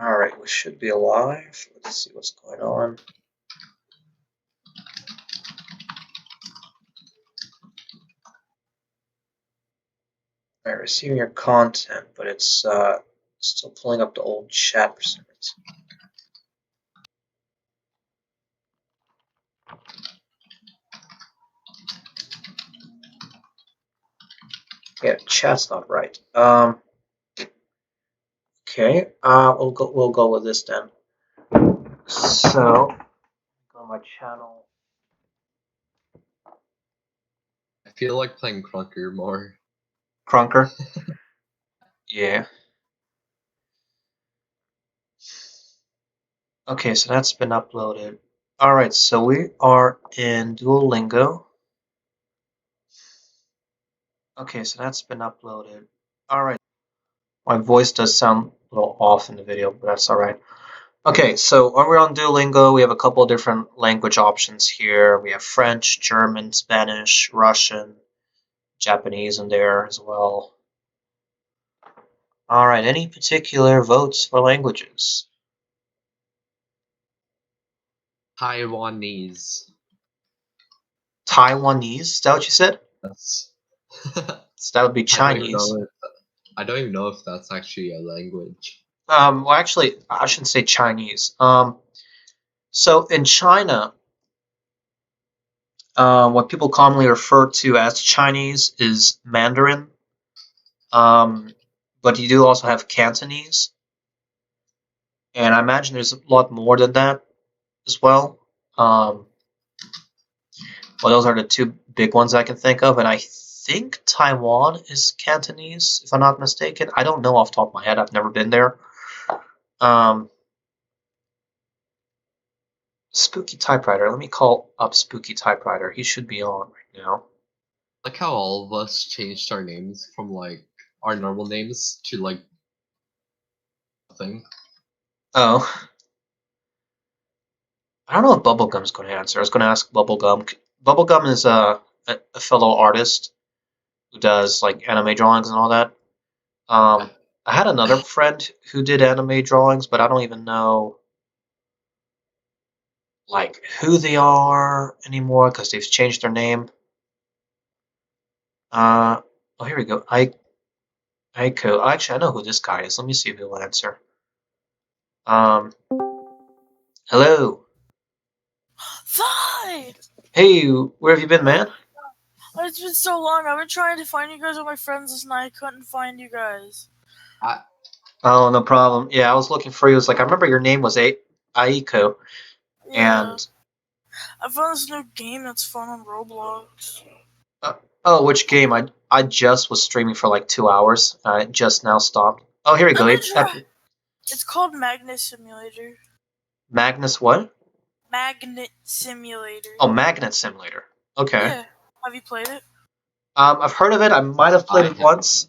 Alright, we should be alive. Let's see what's going on. Alright, receiving your content, but it's still pulling up the old chat for some reason. Yeah, chat's not right. Okay, we'll go with this then. So, go on my channel. I feel like playing Crunker more. Crunker? Yeah. Okay, so that's been uploaded. Alright, so we are in Duolingo. Okay, so that's been uploaded. Alright. My voice does sound a little off in the video, but that's alright. Okay, so when we're on Duolingo, we have a couple of different language options here. We have French, German, Spanish, Russian, Japanese in there as well. Alright, any particular votes for languages? Taiwanese. Taiwanese, is that what you said? That's. So that would be Chinese. I don't even know if that's actually a language. Well, actually, I shouldn't say Chinese. So in China, what people commonly refer to as Chinese is Mandarin. But you do also have Cantonese. And I imagine there's a lot more than that as well. Well, those are the two big ones I can think of. And I think Taiwan is Cantonese, if I'm not mistaken. I don't know off the top of my head. I've never been there. Spooky Typewriter. Let me call up Spooky Typewriter. He should be on right now. Like how all of us changed our names from like our normal names to like nothing. Oh. I don't know if Bubblegum's going to answer. I was going to ask Bubblegum. Bubblegum is a fellow artist who does like anime drawings and all that. I had another friend who did anime drawings, but I don't even know like who they are anymore because they've changed their name. Oh, here we go. Aiko. Actually, I know who this guy is. Let me see if he'll answer. Hello. Fine! Hey, where have you been, man? It's been so long. I've been trying to find you guys with my friends this night. I couldn't find you guys. Oh, no problem. Yeah, I was looking for you. It was like I remember your name was Aiko, Yeah. and I found this new game that's fun on Roblox. oh, which game? I just was streaming for like 2 hours. I just now stopped. Oh, here we go. It's called Magnet Simulator. Magnus what? Magnet Simulator. Oh, Magnet Simulator. Okay. Yeah. Have you played it? I've heard of it. I might have played it once.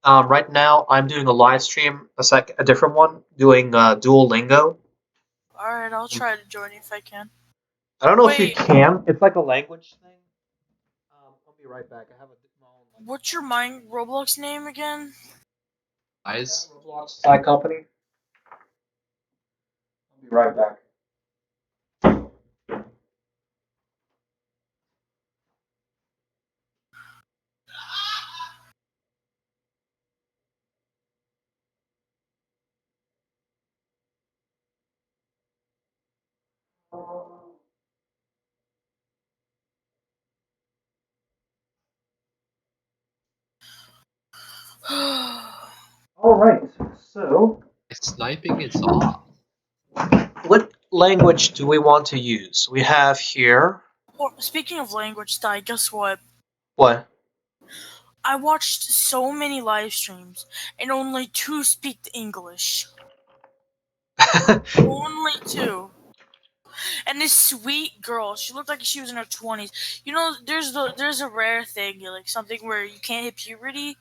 Right now, I'm doing a live stream, a different one, doing Duolingo. Alright, I'll try to join you if I can. I don't know if you can. It's like a language thing. I'll be right back. I have What's your Roblox name again? Guys? Roblox ThyCompany. I'll be right back. Alright, so Sniping is off. what language do we want to use? We have here. Well, speaking of language, Ty, guess what? What? I watched so many live streams, and only 2 speak English. Only 2. And this sweet girl, she looked like she was in her 20s. You know, there's a rare thing, like something where you can't hit puberty.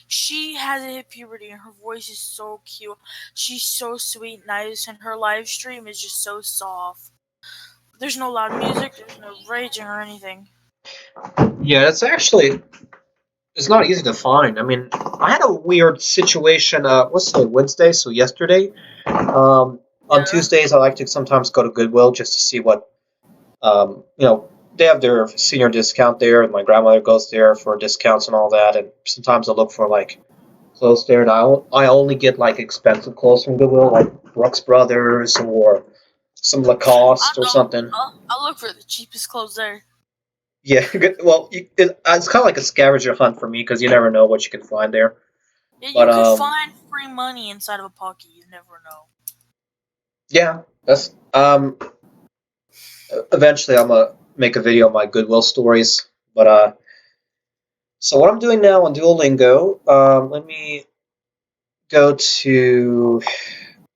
She hasn't hit puberty, and her voice is so cute. She's so sweet, nice, and her live stream is just so soft. There's no loud music, there's no raging or anything. Yeah, it's actually it's not easy to find. I mean, I had a weird situation. What's today? Wednesday, so yesterday. On Yeah. Tuesdays, I like to sometimes go to Goodwill just to see what, they have their senior discount there, and my grandmother goes there for discounts and all that. And sometimes I look for like clothes there, and I only get like expensive clothes from Goodwill, like Brooks Brothers or some Lacoste or something. I'll look for the cheapest clothes there. Yeah, well, it's kind of like a scavenger hunt for me because you never know what you can find there. Yeah, But you could find free money inside of a pocket. You never know. yeah, that's eventually I'm gonna make a video of my Goodwill stories. But so what I'm doing now on Duolingo, let me go to,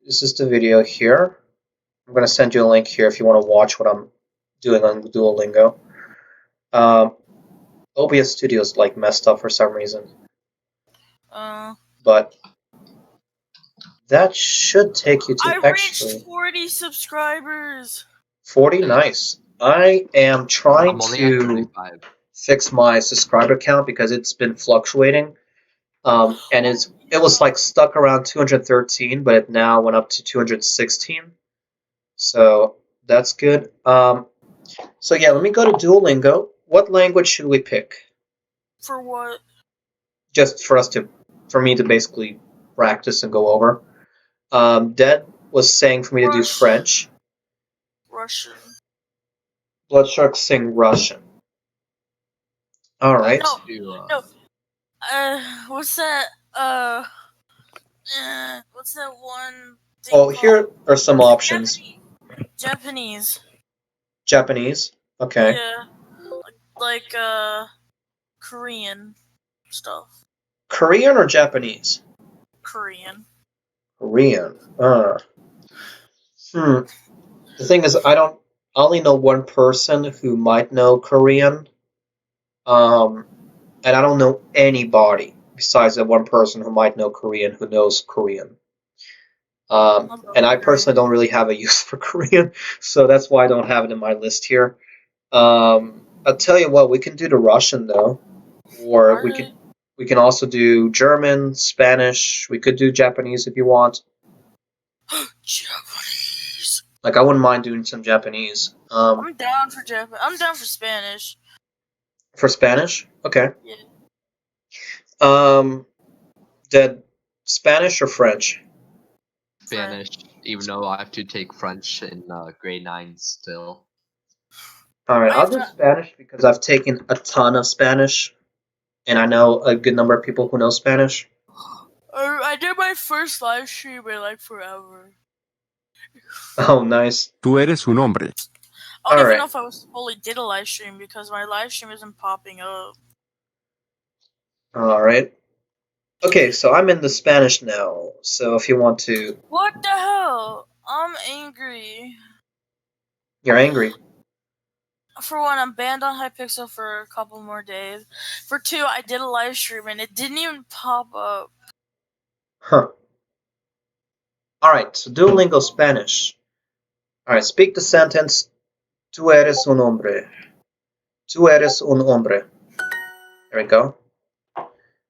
this is the video here. I'm gonna send you a link here if you want to watch what I'm doing on Duolingo. OBS Studio's like messed up for some reason, but that should take you to I actually reached 40 subscribers. 40. Nice. I am trying I'm only at to 25. fix my subscriber count because it's been fluctuating. And it was like stuck around 213, but it now went up to 216. So that's good. So yeah, let me go to Duolingo. What language should we pick? For what? Just for me to basically practice and go over. Dad was saying for me to do French. Russian. Bloodshark's saying Russian. All right. No. What's that? What's that one thing Oh, called? here are some options. Japanese. Japanese. Okay. Yeah. Like Korean stuff. Korean or Japanese? Korean. Korean. The thing is, I only know one person who might know Korean. And I don't know anybody besides that one person who might know Korean who knows Korean. And I personally don't really have a use for Korean, so that's why I don't have it in my list here. I'll tell you what, we can do the Russian though, or we can also do German, Spanish. We could do Japanese if you want. Japanese. Like I wouldn't mind doing some Japanese. I'm down for Japan. I'm down for Spanish. For Spanish, okay. Yeah. Did Spanish or French? Spanish, even though I have to take French in grade 9 still. Alright, I'll do Spanish because I've taken a ton of Spanish, and I know a good number of people who know Spanish. I did my first live stream in like forever. Oh, nice. Tú eres un hombre. I don't even know if I fully did a live stream because my live stream isn't popping up. Alright. Okay, so I'm in the Spanish now, so if you want to... What the hell? I'm angry. You're angry. For one, I'm banned on Hypixel for a couple more days. For two, I did a live stream and it didn't even pop up. Huh. Alright, so Duolingo Spanish. Alright, speak the sentence, tú eres un hombre. Tú eres un hombre. There we go.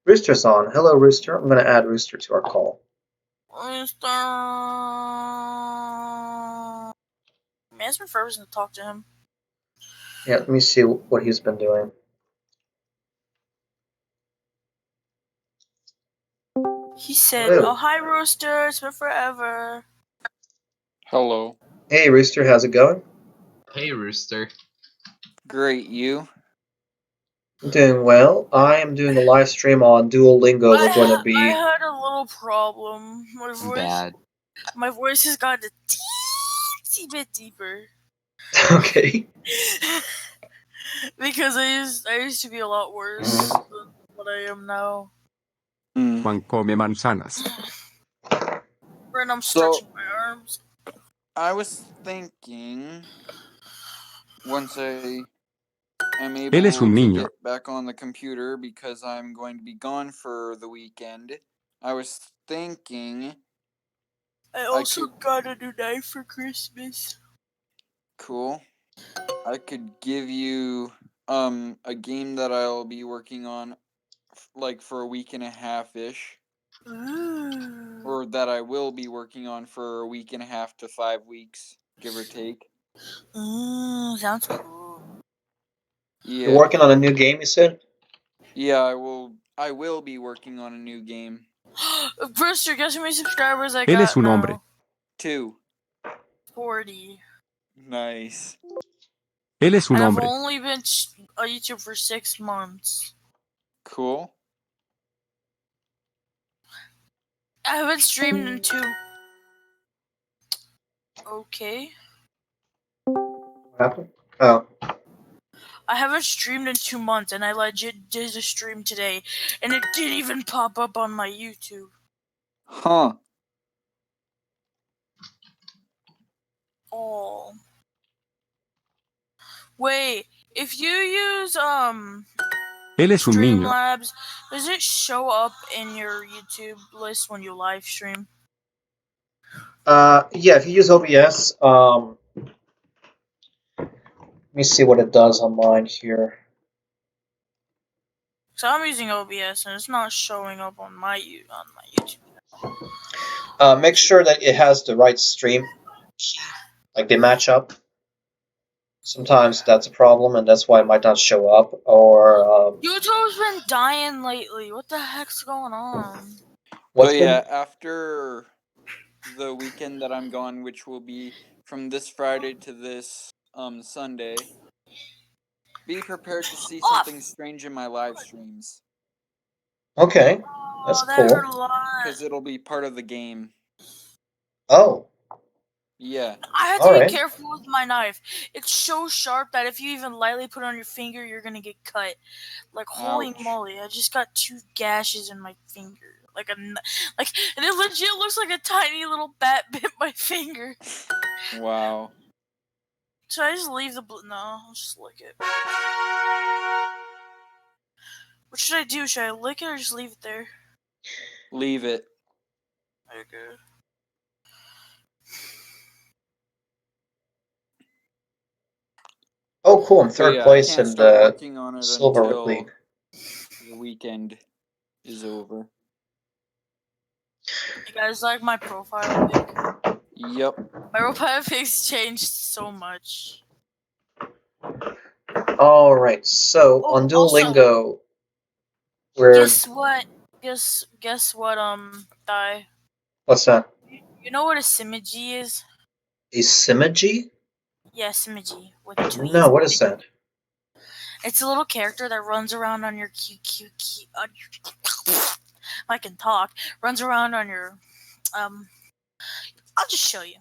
Rooster's on. Hello, Rooster. I'm going to add Rooster to our call. Rooster. Man, it's been forever since I talked to him. Yeah, let me see what he's been doing. He said, Hello. "Oh, hi, Rooster. It's been forever." Hello. Hey, Rooster. How's it going? Hey, Rooster. Great, you? I'm doing well. I am doing a live stream on Duolingo. We're going to be... I had a little problem. My voice has gotten a teensy bit deeper. Okay. Because I used to be a lot worse than what I am now. Juan come manzanas. And I'm stretching my arms. I was thinking, once I am able Él es un to niño. get back on the computer because I'm going to be gone for the weekend, I was thinking... I also got a new knife for Christmas. Cool. I could give you a game that I'll be working on like for a week and a half ish, Ooh. or that I will be working on for a week and a half to 5 weeks, give or take. Sounds cool. You're Yeah, working on a new game, you said? yeah, I will be working on a new game. Brewster, guess how many subscribers I Él got es un hombre. now? 2. 40. Nice. Él es un And I've hombre. only been on YouTube for 6 months. Cool. I haven't streamed in 2. Okay. What happened? Oh. I haven't streamed in 2 months, and I legit did a stream today, and it didn't even pop up on my YouTube. Huh. Oh. Wait, if you use Él es un niño. Streamlabs, does it show up in your YouTube list when you live stream? Yeah, if you use OBS, let me see what it does on mine here. So I'm using OBS and it's not showing up on my YouTube. Make sure that it has the right stream key, like they match up. Sometimes that's a problem, and that's why it might not show up. Or YouTube's been dying lately. What the heck's going on? what's But been? yeah, after the weekend that I'm gone, which will be from this Friday to this Sunday, be prepared to see something strange in my live streams. Okay, that's Oh, that hurt cool. a lot. Because it'll be part of the game. Oh, Yeah. I had to all be right. careful with my knife. It's so sharp that if you even lightly put it on your finger, you're gonna get cut. Like holy Ouch. moly! I just got 2 gashes in my finger. And it legit looks like a tiny little bat bit my finger. Wow. Should I just leave the No, I'll just lick it. What should I do? Should I lick it or just leave it there? Leave it. Okay. Oh, cool. I'm But third yeah, I place can't in start the working on it Silver until League. the weekend is over. You guys like my profile pic? Yep. My profile pic's changed so much. All right. So Oh, on also, Duolingo, we're guess what? Guess what? Thai. what's that? You know what a simoji is? A simoji? Yeah, simoji with 2 e's. No, what is that? It's a little character that runs around on your I can talk. Runs around on your I'll just show you.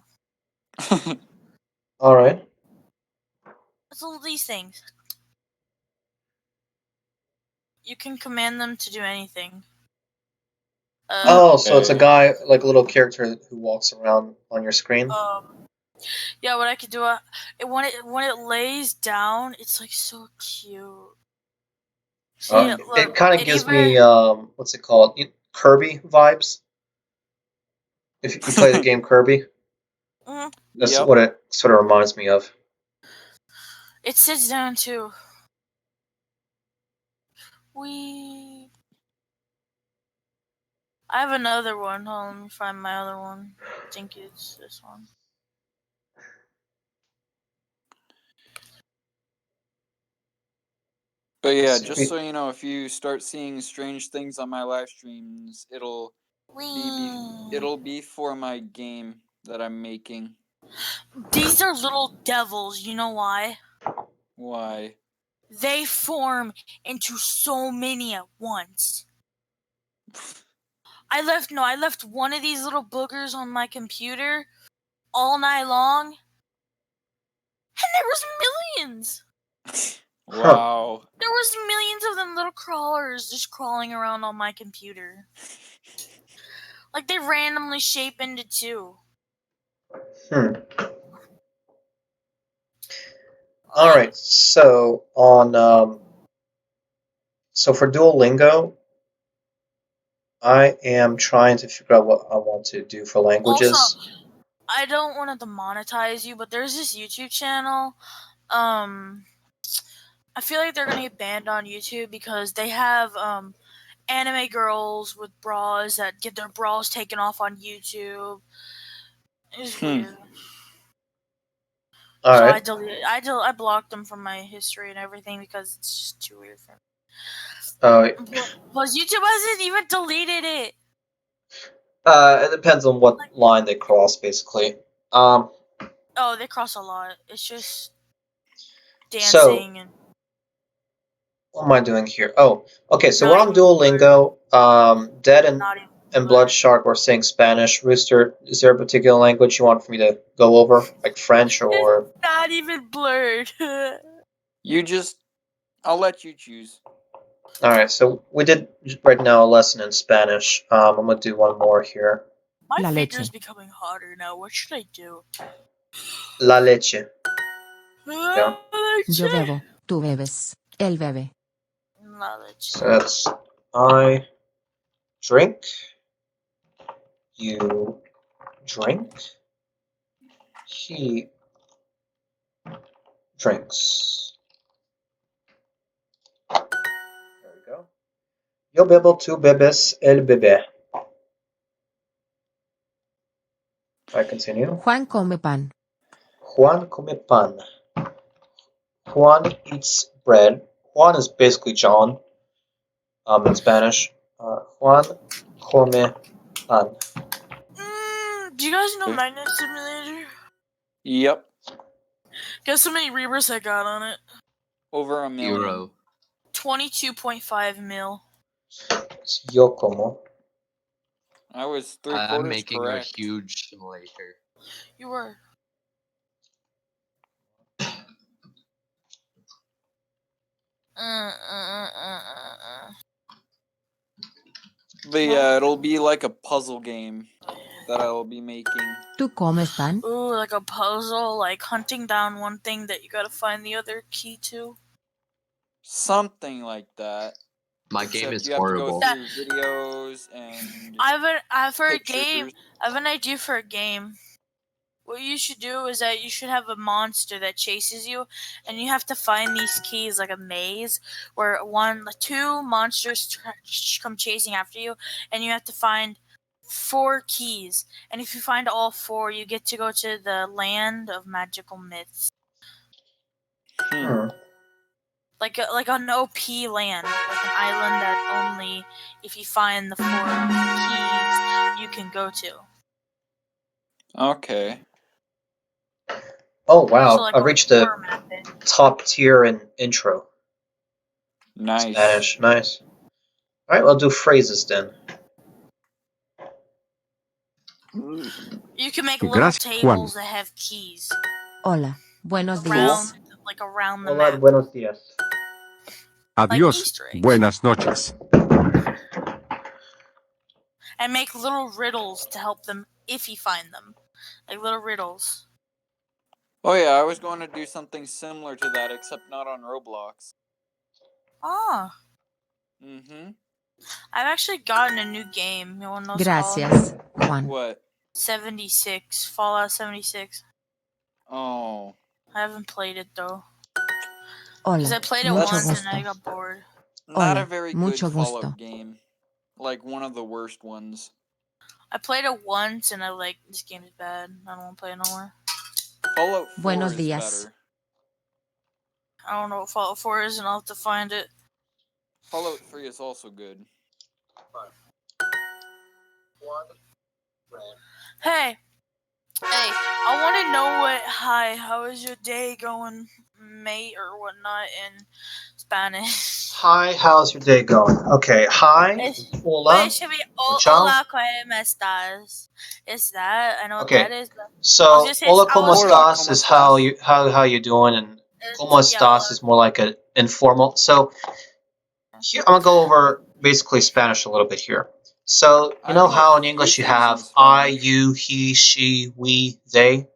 All right. It's all these things. You can command them to do anything. Oh, so it's a Okay. guy, like a little character who walks around on your screen. Yeah, what I could do, when it lays down, it's like so cute. See, look, It kind of it gives even me what's it called? Kirby vibes. If you play the game Kirby, that's Yep. what it sort of reminds me of. it sits down too. We. I have another one. Hold on, let me find my other one. I think it's this one. But yeah, So just so you know, if you start seeing strange things on my live streams, it'll be for my game that I'm making. These are little devils. You know why? Why? They form into so many at once. I left one of these little boogers on my computer all night long, and there was millions. Wow. There was millions of them little crawlers just crawling around on my computer. Like they randomly shape into 2. All right. So on so for Duolingo, I am trying to figure out what I want to do for languages. Also, I don't want to demonetize you, but there's this YouTube channel. I feel like they're gonna get banned on YouTube because they have anime girls with bras that get their bras taken off on YouTube. It was weird. All So right. I blocked them from my history and everything because it's just too weird for me. Plus, YouTube hasn't even deleted it. It depends on what line they cross, basically. Oh, they cross a lot. It's just So, dancing and. what am I doing here? Oh, okay. So Not we're on even Duolingo. Dead and Not even Blood blurred. Shark were saying Spanish. Rooster, is there a particular language you want for me to go over, like French or? It's not even blurred. I'll let you choose. All right. So we did right now a lesson in Spanish. I'm gonna do one more here. My La finger's leche. becoming hotter now. What should I do? La leche. Yeah. Yo bebo, tú bebes, él bebe. So that's I drink. You drink. He drinks. There we go. Yo bebo, tú bebes, él bebe. I continue. Juan come pan. Juan come pan. Juan eats bread. Juan is basically John in Spanish. Juan come pan. Do you guys know Magnet Simulator? Yep. Guess how many rebirths I got on it? Over 1 million. 0. 22.5 mil. It's yo como. I was three I'm quarters making correct. a huge simulator. You were. It'll be like a puzzle game that I will be making. ¿Tú comes pan? Ooh, like a puzzle, like hunting down one thing that you gotta find the other key to. Something like that. My game is you have horrible. to go through videos and I have pictures. I have an idea for a game. What you should do is that you should have a monster that chases you, and you have to find these keys like a maze, where two monsters come chasing after you, and you have to find 4 keys. And if you find all 4, you get to go to the land of magical myths. Like an OP land, like an island that only if you find the 4 keys you can go to. Okay. Oh wow! So, like, I reached the top tier in intro. Nice. Spanish, nice. All right, we'll do phrases then. You can make little Gracias, tables Juan. that have keys Hola, buenos días. around the Hola, map. buenos días. Adiós, Easter eggs. buenas noches. And make little riddles to help them if you find them. Like little riddles. Oh yeah, I was going to do something similar to that, except not on Roblox. Ah. Mm-hmm. I've actually gotten a new game. You wanna know what's Gracias, called? Juan. What? 76. Fallout 76. Oh. I haven't played it though. Hola, Because I played it mucho once gusto. and I got bored. Not Hola, a very good mucho Fallout gusto. game. Like one of the worst ones. I played it once and I like this game is bad. I don't want to play it no more. Fallout 4 Buenos is días. better. I don't know what Fallout 4 is and I'll have to find it. Fallout 3 is also good. Hey, I want to know how is your day going, mate, or whatnot in Spanish? Hi, how's your day going? Okay, hi, hola, It should be ciao. hola, ¿cómo estás? Is that? I know Okay. what that is. So, hola, ¿cómo Hola, estás ¿cómo is how estás? how you doing, and ¿cómo estás is more like an informal. So, here I'm gonna go over basically Spanish a little bit here. So, you know how in English you have I, you, he, she, we, they.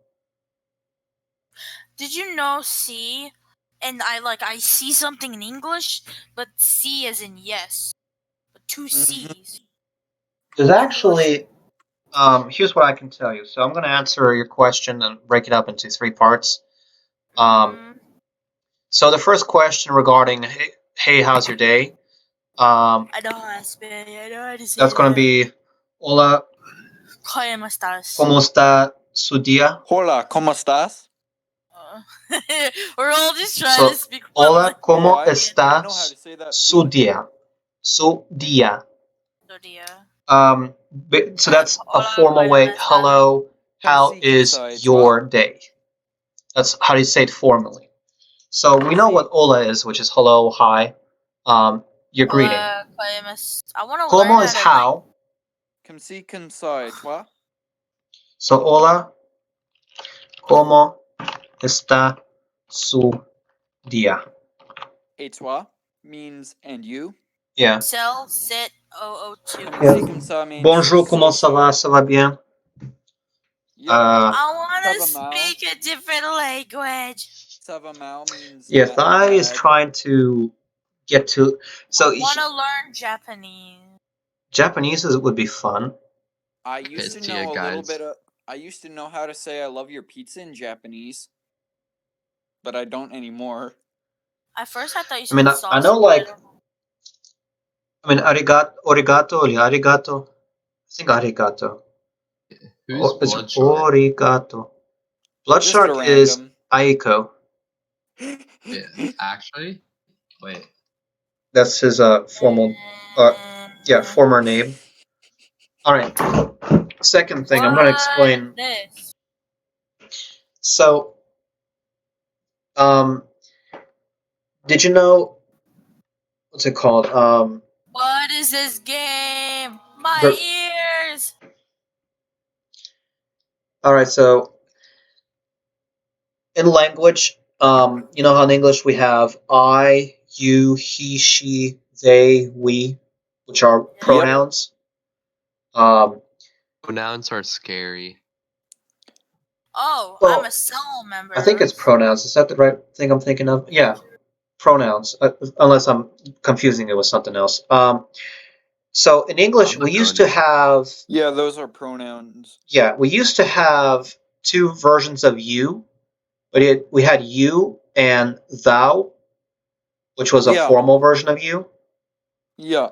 Did you know C? And I see something in English, but C as in yes, but 2 C's. There's actually, here's what I can tell you. So I'm going to answer your question and break it up into 3 parts. So the first question regarding, hey, how's your day? I know how to spell it. I know how to say That's going to that. be Hola, ¿Cómo estás? ¿cómo está su día? Hola, ¿cómo estás? We're all just trying So, to speak one hola, language. ¿cómo I know está how to say that su fluently. día? Su día. Dia. So that's a Hola, formal ¿cómo way. estás? Hello, how Come is see, your day? That's how do you say it formally. So we know what hola is, which is hello, hi, your greeting. Hola, ¿cómo estás? I want to Como learn is how to how. Come see, toi? So hola, ¿cómo está su día? Et toi means and you. Yeah. Cell sit 002. Come Yeah. see, comme ça means Bonjour, comment ça va? Ça va bien? Yep. I want to Ça va mal. speak a different language. Ça va mal means Yeah, Thai is bad. trying to get to. So I want to learn Japanese. Japanese would be fun. I used to know a little bit of. I used to know how to say "I love your pizza" in Japanese, but I don't anymore. At first, I thought you I mean, said sauce. I know like. I mean, arigato, arigato. I think arigato. Who's It's Bloodshark? origato. Just a Bloodshark is random. Aiko. Yeah, actually? Wait. That's his formal, former name. All right. Second thing, I'm going to explain. This? So, did you know what's it called? What is this game? My ears. All right. So, in language, you know how in English we have I, you, he, she, they, we, which are pronouns. Pronouns are scary. Oh, Well, I'm a cell member. I think it's pronouns. Is that the right thing I'm thinking of? Yeah, pronouns. Unless I'm confusing it with something else. So in English, we used to have. Yeah, those are pronouns. Yeah, we used to have two versions of you. But we had you and thou, which was a formal version of you. Yeah.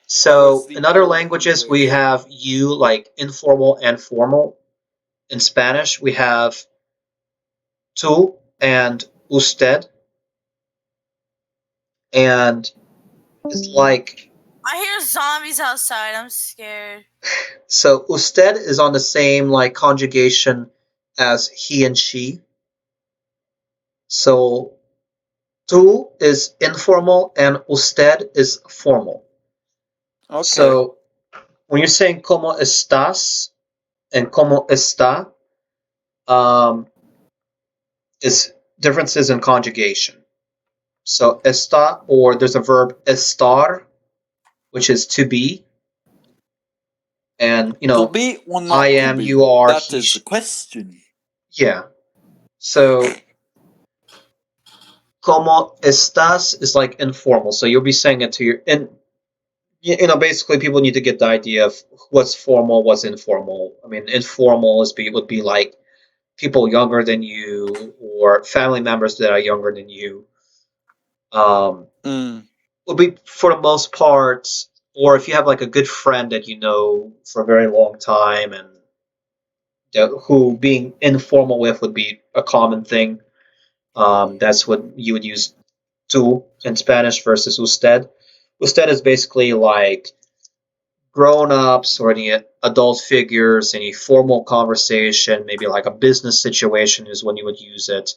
So in other languages, we have you like informal and formal. In Spanish, we have tú and usted. And it's like... I hear zombies outside. I'm scared. So usted is on the same like conjugation as he and she. So tú is informal and usted is formal. Okay. So when you're saying como estás and como está, is differences in conjugation. So está, or there's a verb estar, which is to be. And, you know, be or not I am, you are, that is the question. Yeah. So como estás is like informal. So you'll be saying it to your... And, you know, basically people need to get the idea of what's formal, what's informal. I mean, informal would be like people younger than you or family members that are younger than you. Would be for the most part, or if you have like a good friend that you know for a very long time and who being informal with would be a common thing. That's what you would use tú in Spanish versus usted. Usted is basically like grown-ups or any adult figures, any formal conversation, maybe like a business situation is when you would use it.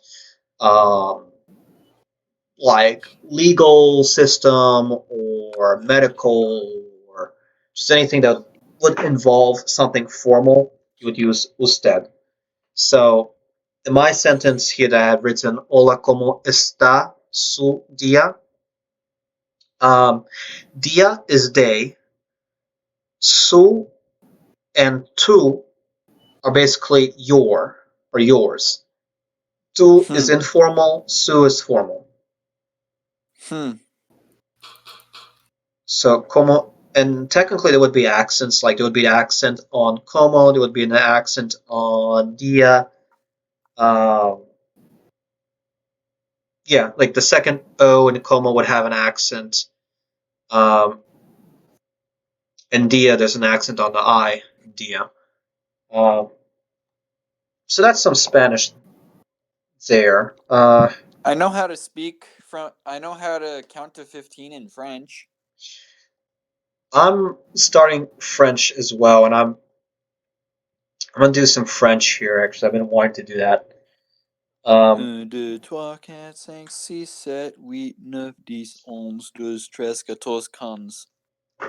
Like legal system or medical or just anything that would involve something formal, you would use usted. So in my sentence here that I have written, hola, ¿cómo está su día? Día is day. Su and tú are basically your or yours. Tú is informal, su is formal. So como, and technically there would be accents, like there would be an accent on como, there would be an accent on dia. Yeah, like the second O in como would have an accent. In dia, there's an accent on the I. Dia. So that's some Spanish there. I know how to speak I know how to count to 15 in French. I'm starting French as well, and I'm gonna do some French here. Actually, I've been wanting to do that. 1, 2, 3, 4, 5, 6, 7, 8, 9, 10, 11, 12, 13, 14, 15.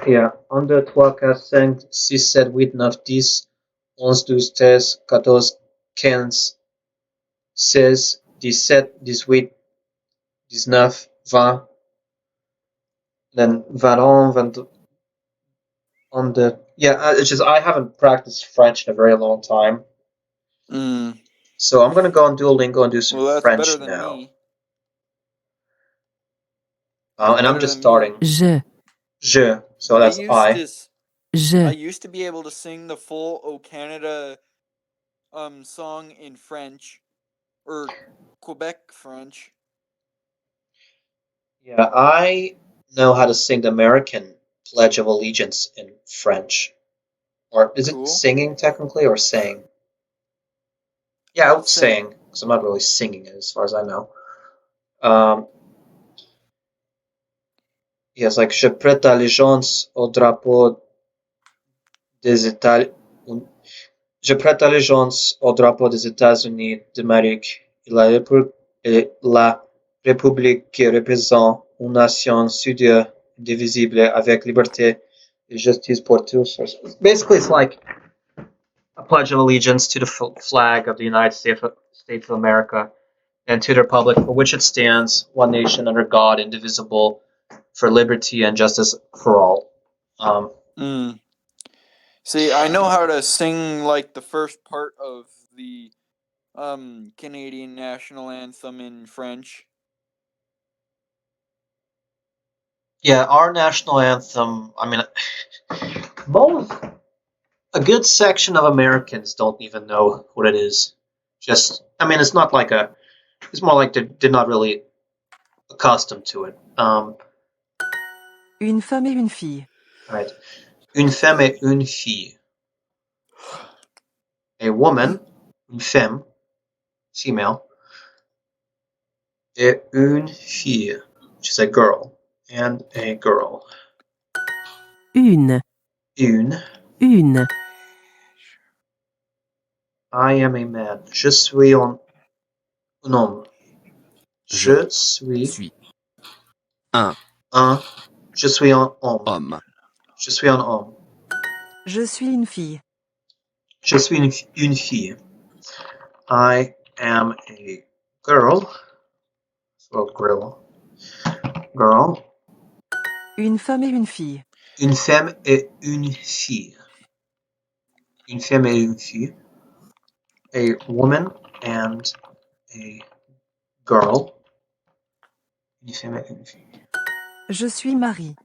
Yeah, 1, 2, 3, 4, 5, 6, 7, 8, 9, 10, 11, 12, 13, 14, 15, 16, 17, 18, 19, 20, then 21, 22. Yeah, it's just I haven't practiced French in a very long time. So I'm gonna go on Duolingo and do some Well, that's French better than now. me. And I'm just starting. Je. So that's I. I Je. used to be able to sing the full O Canada song in French or Quebec French. Yeah, I know how to sing the American Pledge of Allegiance in French. Or is it Cool. singing technically or saying? Yeah, I would Sing. saying because I'm not really singing it as far as I know. Yeah, it's like Je prête allégeance au drapeau des États. Je prête allégeance au drapeau des États-Unis d'Amérique et la République qui représente une nation soudée, indivisible, avec liberté et justice pour tous. Basically, it's like a pledge of allegiance to the flag of the United States of America and to the republic for which it stands, one nation under God, indivisible, for liberty and justice for all. See, I know how to sing like the first part of the Canadian national anthem in French. Yeah, our national anthem. I mean, most a good section of Americans don't even know what it is. Just, I mean, it's not like a. It's more like they're not really accustomed to it. Une femme et une fille. Right. Une femme et une fille. A woman, une femme, female, et une fille, which is a girl, and a girl. Une. Une. Une. I am a man. Je suis un homme. Je suis un un. Je suis un homme. homme. Je suis un homme. Je suis une fille. Je suis une fille. I am a girl. Well, girl. Girl. Une femme et une fille. Une femme et une fille. Une femme et une fille. A woman and a girl. Une femme et une fille. Je suis Marie.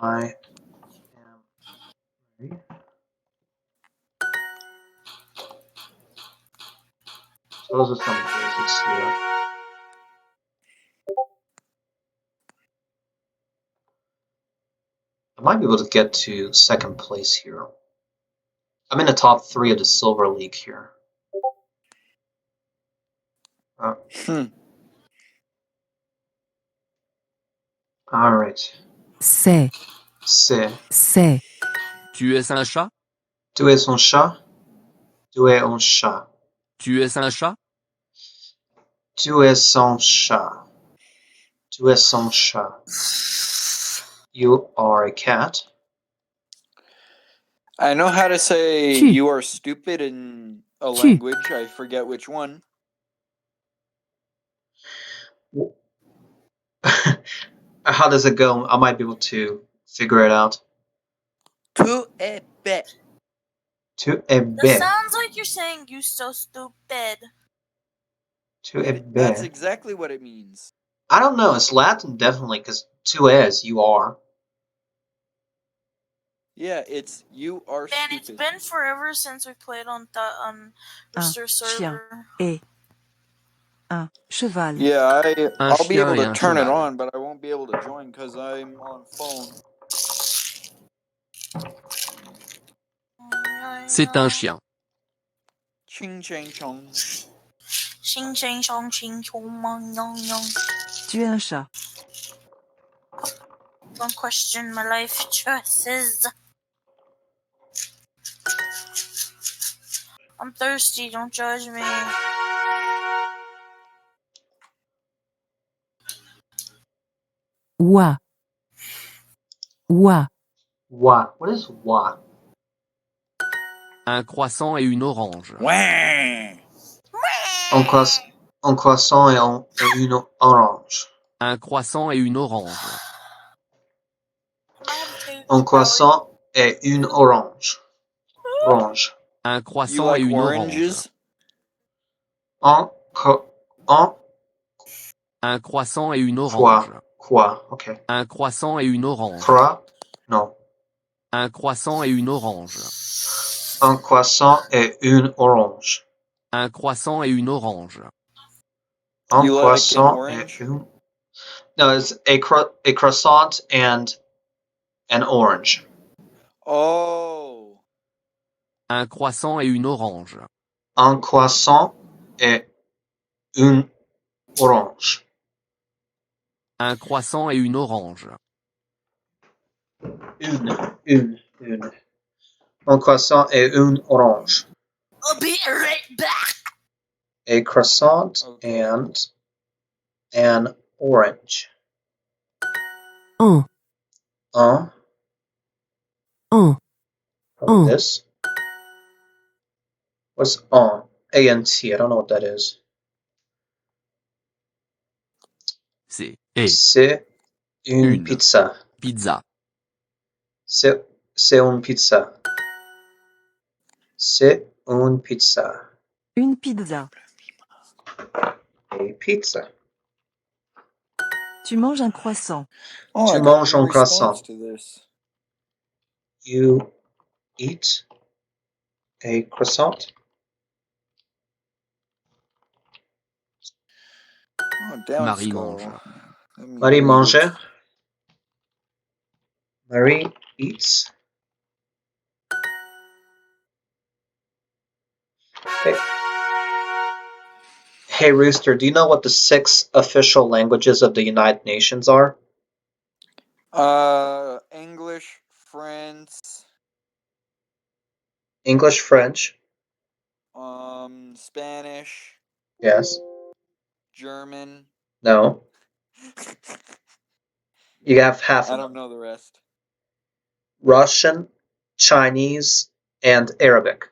I am Marie. So those are some basics here. I might be able to get to second place here. I'm in the top 3 of the Silver League here. Alright. C'est. C'est. Tu es un chat? Tu es un chat? Tu es un chat. Tu es un chat? Tu es un chat. Tu es un chat. You are a cat. I know how to say Tu. you are stupid in a Tu. language. I forget which one. How does it go? I might be able to figure it out. Tu es bête. Tu es That bête. sounds like you're saying you so stupid. Tu es bête. That's exactly what it means. I don't know. It's Latin, definitely, because tu es, you are. Yeah, it's you are Man, stupid. it's been forever since we played on the Un server. chien et Un cheval. Yeah, Un I'll be able chien et to un turn it cheval. on, but I won't be able to join because I'm on phone. C'est un chien. Ching chang chong. Xing xing shong xing chong mong yong yong. Tu es un chat. Don't question my life choices. I'm thirsty, don't judge me. Oie. Oie. Wa. What is wa? Un croissant et une orange. Wah! Un croissant et une orange. Un croissant et une orange. Un croissant et une orange. Orange. Un You croissant et like une orange. oranges? Un Un croissant et une quoi? orange. Quoi? Okay. Un croissant et une orange. Croix? No. Un croissant et une orange. Un croissant et une orange. Un croissant et une orange. Un You like an croissant orange? et une... No, it's a croissant and an orange. Oh. Un croissant et une orange. Un croissant et une orange. Un croissant et une orange. Une. Un croissant et une orange. I'll be right back. A croissant Okay. and an orange. Un. Un. Un. This. What's un? A-N-T. I don't know what that is. C'est C'est une pizza. pizza. C'est une pizza. C'est une pizza. Une pizza. A pizza. Tu manges un croissant. Oh, Tu I got manges a un response croissant. to this. You eat a croissant. Oh, down Marie skull. mange. Let me Marie read mange. it. Marie eats. Hey Rooster, do you know what the 6 official languages of the United Nations are? English, French, English, French. Spanish, Yes. German. No. You have half I of don't them. know the rest. Russian, Chinese, and Arabic.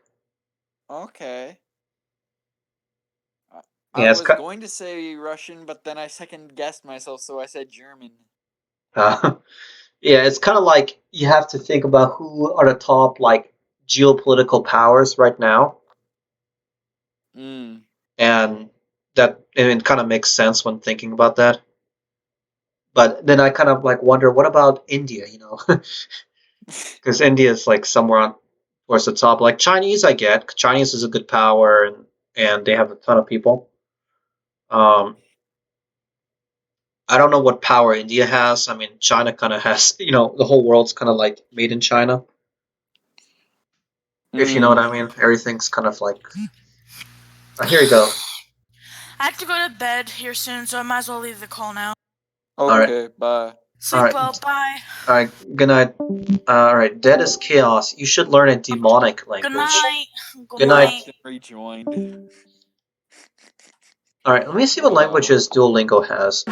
Okay. Yeah, I it's was ki- going to say Russian, but then I second guessed myself, so I said German. yeah, it's kind of like you have to think about who are the top like geopolitical powers right now, Mm. and it kind of makes sense when thinking about that. But then I kind of like wonder, what about India? You know, because India is like somewhere on towards the top. Like Chinese, I get Chinese is a good power, and they have a ton of people. I don't know what power India has. I mean, China kind of has, you know, the whole world's kind of like made in China. If you know what I mean. Everything's kind of like. Here you go. I have to go to bed here soon, so I might as well leave the call now. Okay, bye. Sleep Alright. well, bye. All right. Good night. All right. Dead is chaos. You should learn a demonic language. Good night. Good night. Austin rejoined. All right. Let me see what languages Duolingo has.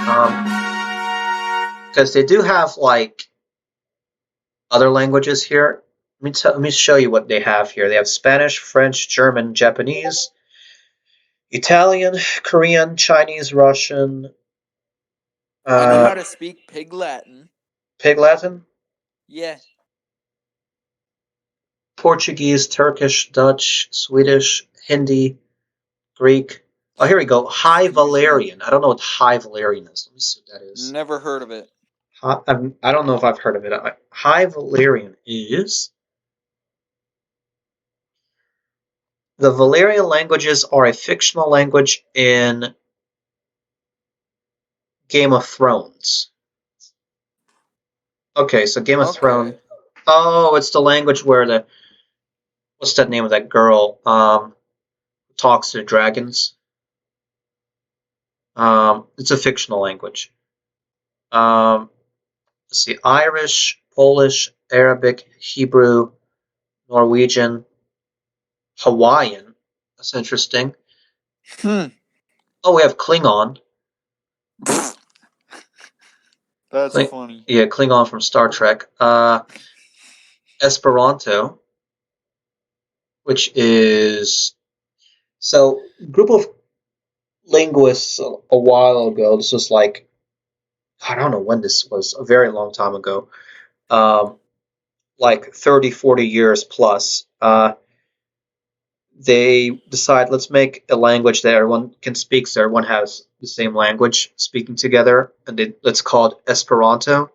Because they do have like other languages here. Let me show you what they have here. They have Spanish, French, German, Japanese, Italian, Korean, Chinese, Russian. I know how to speak Pig Latin. Pig Latin, Yeah. Portuguese, Turkish, Dutch, Swedish, Hindi, Greek. Oh, here we go. High Valerian. I don't know what High Valerian is. Let me see what that is. Never heard of it. I don't know if I've heard of it. High Valerian is... The Valerian languages are a fictional language in Game of Thrones. Okay, so Game of Thrones. Okay. Oh, it's the language where the what's that name of that girl? Talks to dragons. It's a fictional language. Let's see, Irish, Polish, Arabic, Hebrew, Norwegian, Hawaiian. That's interesting. Hmm. Oh, we have Klingon. That's Kling- funny. Yeah, Klingon from Star Trek. Esperanto, which is so group of linguists a while ago. This was like I don't know when this was, a very long time ago. Like 30, 40 years plus. They decide let's make a language that everyone can speak, so everyone has the same language speaking together, and it's called Esperanto,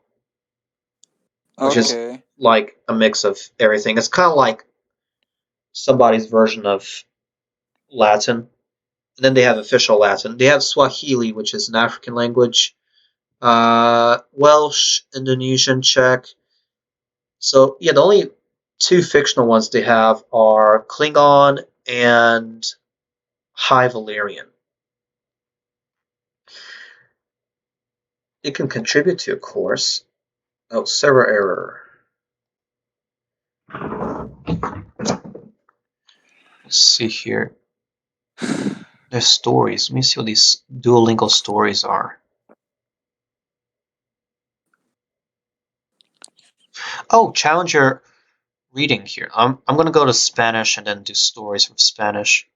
which is Okay. like a mix of everything. It's kind of like somebody's version of Latin. And then they have official Latin. They have Swahili, which is an African language, Welsh, Indonesian, Czech. So yeah, the only two fictional ones they have are Klingon and High Valyrian. It can contribute to a course. Oh, server error. Let's see here. There's stories. Let me see what these Duolingo stories are. Oh, challenger reading here. I'm gonna go to Spanish and then do stories from Spanish.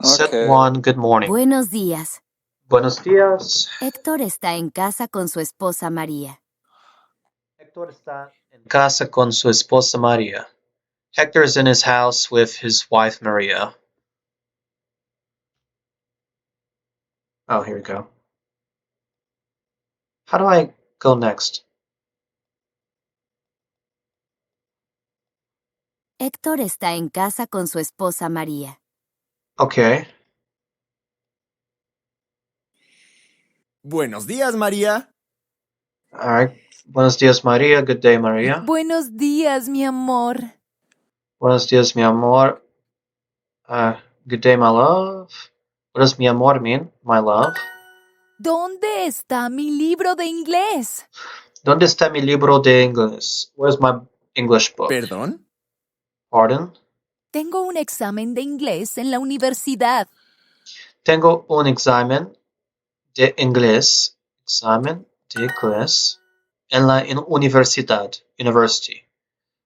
Set Okay. 1, good morning. Buenos días. Buenos días. Héctor está en casa con su esposa María. Héctor está en casa con su esposa María. Hector is in his house with his wife Maria. Oh, here we go. How do I go next? Héctor está en casa con su esposa María. Okay. Buenos días, María. All right. Buenos dias, Maria. Good day, Maria. Buenos días, mi amor. Buenos dias, mi amor. Good day, my love. What does mi amor mean, my love? ¿Dónde está mi libro de inglés? ¿Dónde está mi libro de inglés? Where's my English book? ¿Perdón? Pardon? Tengo un examen de inglés en la universidad. Tengo un examen de inglés. Examen de inglés en la universidad. University.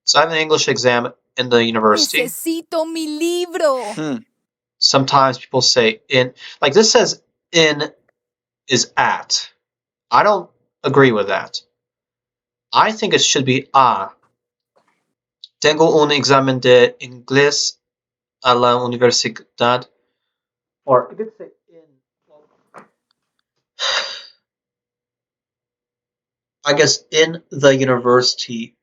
So I have an English exam in the university. Necesito mi libro. Hmm. Sometimes people say in, like this says in is at. I don't agree with that. I think it should be a. Tengo un examen de inglés a la universidad. Or you could say in. I guess in the university.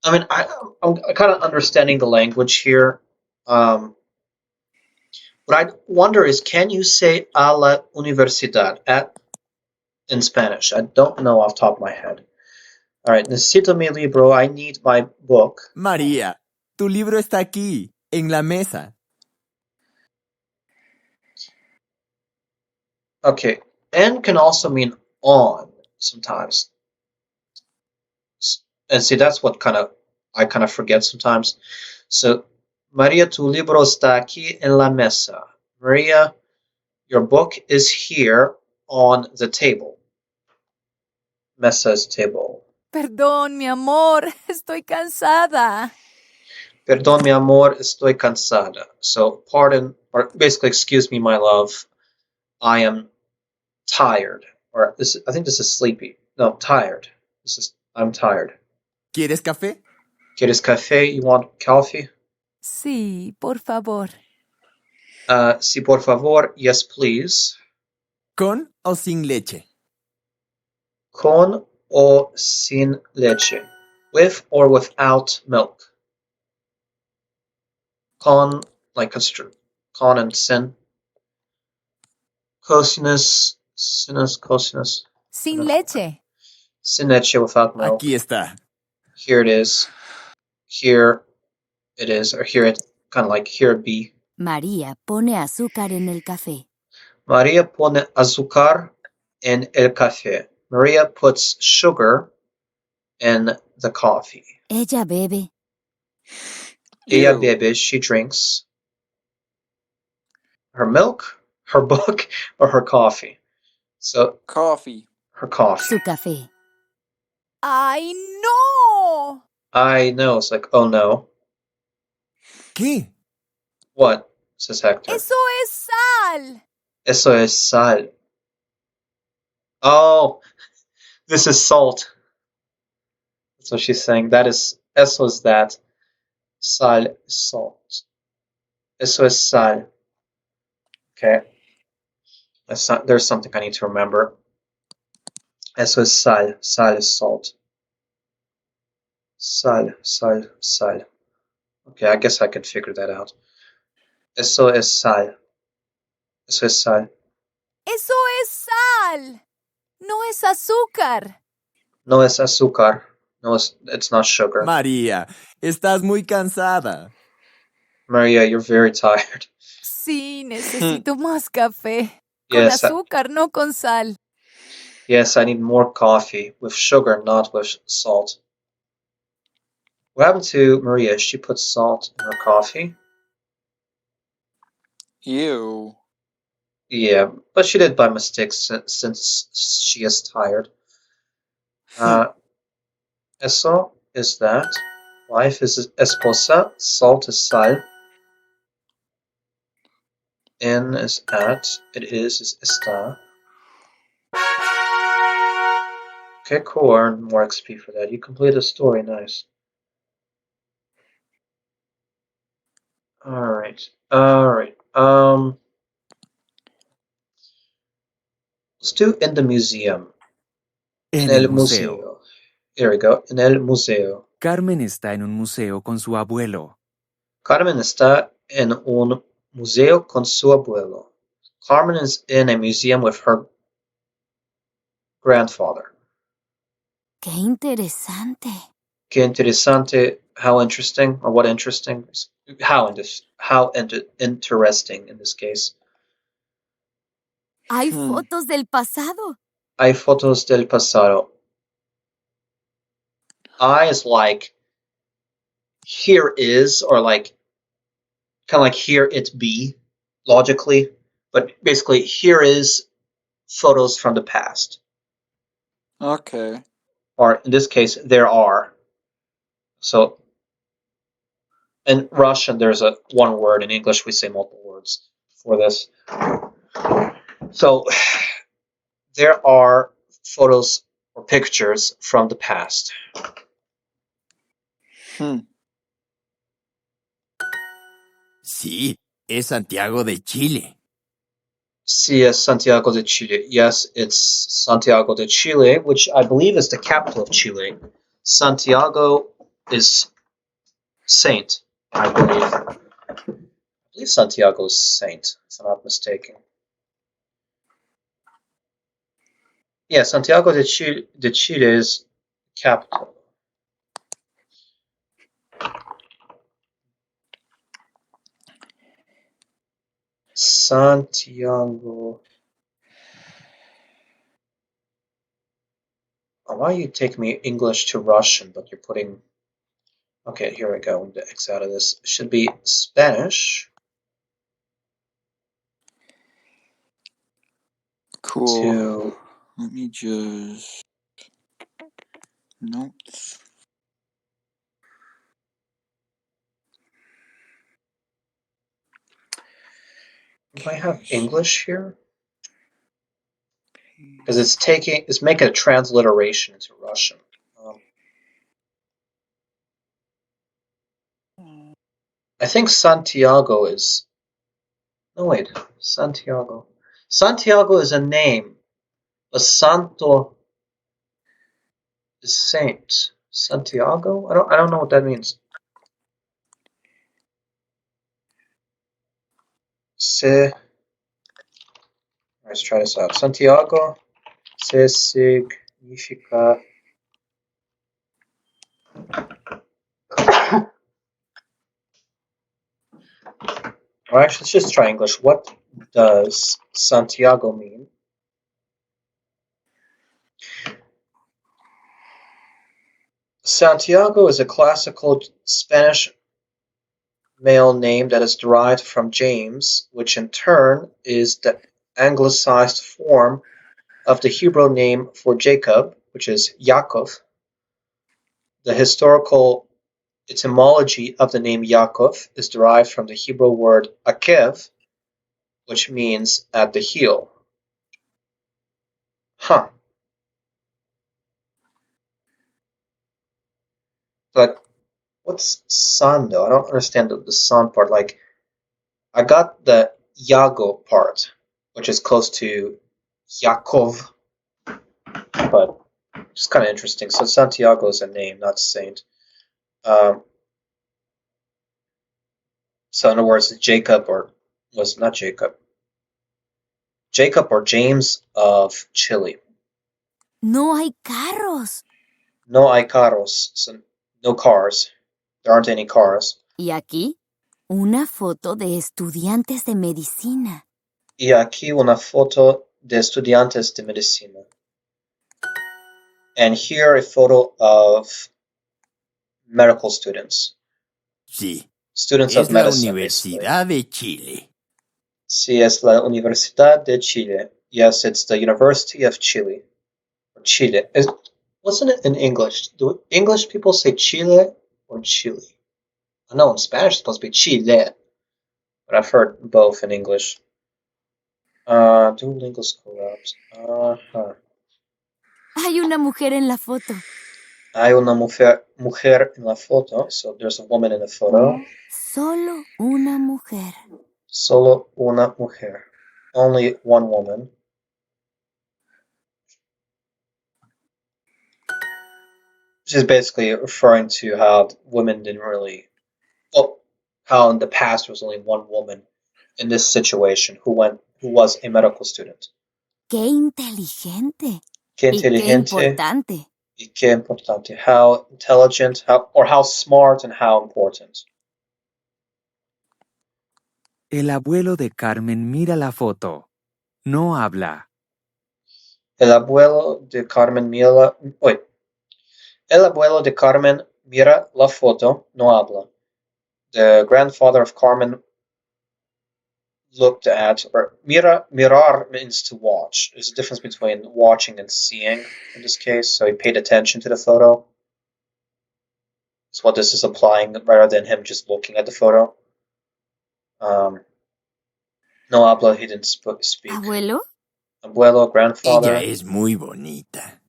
I mean, I'm kind of understanding the language here. What I wonder is, can you say a la universidad at in Spanish? I don't know off the top of my head. All right, necesito mi libro. I need my book. María, tu libro está aquí, en la mesa. Okay, en can also mean on sometimes. And see, that's what I kind of forget sometimes. So, María, tu libro está aquí en la mesa. Maria, your book is here on the table. Mesa is table. Perdón, mi amor. Estoy cansada. Perdón, mi amor, estoy cansada. So, pardon, or basically, excuse me, my love. I am tired. Or this, I think this is sleepy. No, tired. I'm tired. ¿Quieres café? ¿Quieres café? You want coffee? Sí, por favor. Sí, por favor. Yes, please. ¿Con o sin leche? Con o sin leche. With or without milk. Con, like con and sin. Cosinus Sinus, cosinus. Sin leche. Sin leche without milk. Aquí está. Here it is. Here it is. Or here it, kind of like here it be. María pone azúcar en el café. María pone azúcar en el café. Maria puts sugar in the coffee. Ella bebe. Ella Ew. bebe, she drinks. Her milk, her book, or her coffee. So, Coffee. her coffee. Su café. ¡Ay, no! I know, it's like, oh no. ¿Qué? What? Says Hector. Eso es sal. Eso es sal. Oh, this is salt. That's what she's saying. That is, eso is that. Sal is salt. Eso es sal. Okay. There's something I need to remember. Eso es sal. Sal is salt. Sal, sal, sal. Okay, I guess I can figure that out. Eso es sal. Eso es sal. Eso es sal. No es azúcar. No es azúcar. No, it's not sugar. María, estás muy cansada. Maria, you're very tired. Sí, necesito más café. Con Yes, azúcar, no con sal. yes, I need more coffee with sugar, not with salt. What happened to Maria? She put salt in her coffee. Ew. Yeah, but she did by mistake since she is tired. Eso is that. Wife is esposa. Salt is sal. In is at. It is está. Okay, cool. Earn more XP for that. You completed a story. Nice. Alright. Alright. Let's do in the museum. En el museo. museo. There we go. En el museo. Carmen está en un museo con su abuelo. Carmen está en un museo con su abuelo. Carmen is in a museum with her grandfather. ¡Qué interesante! Qué interesante. How interesting, or what interesting? How interesting in this case. Hay fotos del pasado. Hay fotos del pasado. I is like here is, or like kind of like here it be, logically, but basically here is photos from the past. Okay. Or in this case, there are. So in Russian, there's a one word. In English, we say multiple words for this. So there are photos or pictures from the past. Sí, es Santiago de Chile. Sí, es Santiago de Chile. Yes, it's Santiago de Chile, which I believe is the capital of Chile. Santiago is saint, I believe. I believe Santiago is saint, if I'm not mistaken. Yeah, Santiago de Chile is capital. Santiago. Oh, why you take me English to Russian, but you're putting... Okay, here we go. The X out of this. It should be Spanish. Cool. To... Let me just... Notes. Do I have English here? Because it's making a transliteration into Russian. I think Santiago is... No, wait. Santiago. Santiago is a name. But Santo is saint. Santiago? I don't know what that means. Right. Let's try this out. Santiago se significa. Or actually, let's just try English. What does Santiago mean? Santiago is a classical Spanish male name that is derived from James, which in turn is the anglicized form of the Hebrew name for Jacob, which is Yaakov. The historical etymology of the name Yaakov is derived from the Hebrew word akev, which means at the heel. Huh. But what's son though? I don't understand the son part. Like, I got the Yago part, which is close to Yaakov, but it's kind of interesting. So Santiago is a name, not a saint. So in other words, Jacob was not Jacob. Jacob or James of Chile. No hay carros. No hay carros, so no cars. There aren't any cars. Y aquí, una foto de estudiantes de medicina. Y aquí una foto de estudiantes de medicina. And here a photo of medical students. Sí, Students es of la medicine, Universidad de Chile. Sí, es la Universidad de Chile. Yes, it's the University of Chile. Or Chile. Wasn't it in English? Do English people say Chile or Chile? I know in Spanish it's supposed to be Chile, but I've heard both in English. Duolingo's corrupt. Hay una mujer en la foto. Hay una mujer en la foto, so there's a woman in the photo. Solo una mujer. Solo una mujer. Only one woman. Which is basically referring to how women didn't really, well, how in the past there was only one woman in this situation who was a medical student. ¡Qué inteligente! Qué Y qué inteligente importante. y qué importante. How intelligent, how smart and how important. El abuelo de Carmen mira la foto. No habla. El abuelo de Carmen mira, El abuelo de Carmen mira la foto, no habla. The grandfather of Carmen looked at, or mirar means to watch. There's a difference between watching and seeing in this case, so he paid attention to the photo. Is what this is applying rather than him just looking at the photo. No habla, he didn't speak. ¿Abuelo? Abuelo, grandfather. Ella es muy bonita.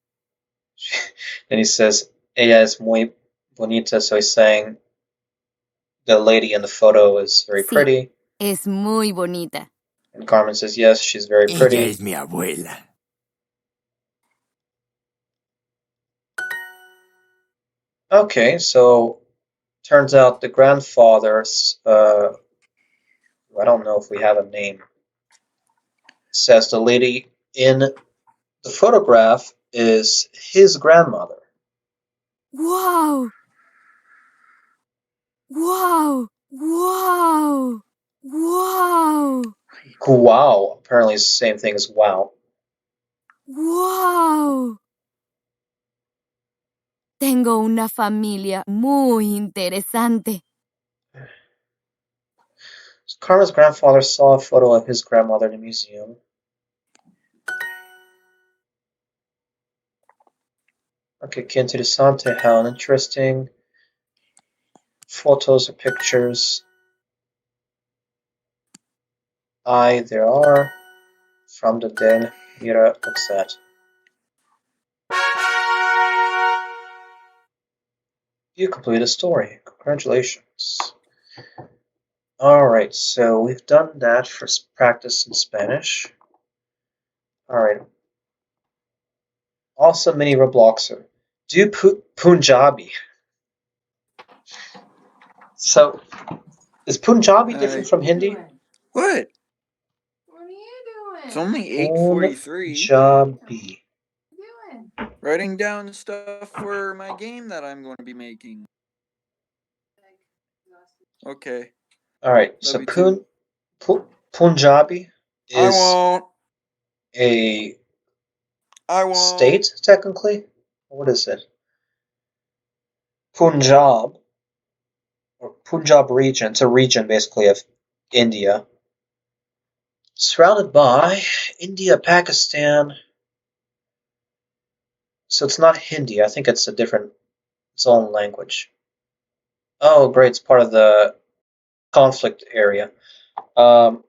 Then he says, ella es muy bonita, so he's saying the lady in the photo is very Sí. pretty. Es muy bonita. And Carmen says, yes, she's very pretty. Ella es mi abuela. Okay, so turns out the grandfather's, I don't know if we have a name, says the lady in the photograph is his grandmother. ¡Wow! ¡Wow! ¡Wow! ¡Wow! Wow, apparently it's the same thing as wow. ¡Wow! Tengo una familia muy interesante. So Carmen's grandfather saw a photo of his grandmother in the museum. Okay, que interesante, how interesting. Photos or pictures. There are. From the den, Mira looks at. You completed a story. Congratulations. Alright, so we've done that for practice in Spanish. Alright. Also, mini Robloxer. Do Punjabi. So, is Punjabi different from Hindi? What? What are you It's only 8:43. Punjabi. Writing down stuff for my game that I'm going to be making. Okay. Alright, Love so you too. Punjabi I is won't. a I won't. state, technically? What is it? Punjab, or Punjab region, it's a region basically of India. Surrounded by India, Pakistan. So it's not Hindi, I think it's its own language. Oh, great, it's part of the conflict area. In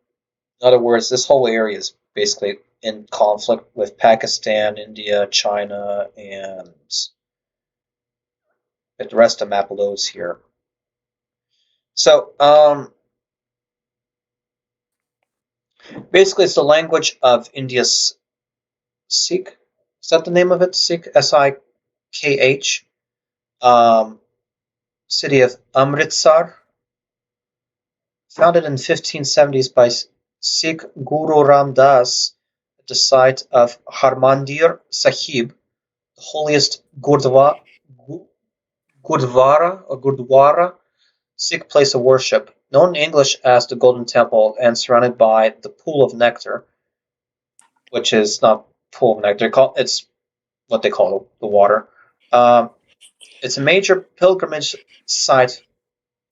other words, this whole area is basically in conflict with Pakistan, India, China, and the rest of the map loads here. So, basically, it's the language of India's Sikh. Is that the name of it? Sikh, Sikh. City of Amritsar, founded in 1570s by Sikh Guru Ram Das at the site of Harmandir Sahib, the holiest Gurdwara, Sikh place of worship, known in English as the Golden Temple and surrounded by the Pool of Nectar, which is not Pool of Nectar, it's what they call the water. It's a major pilgrimage site.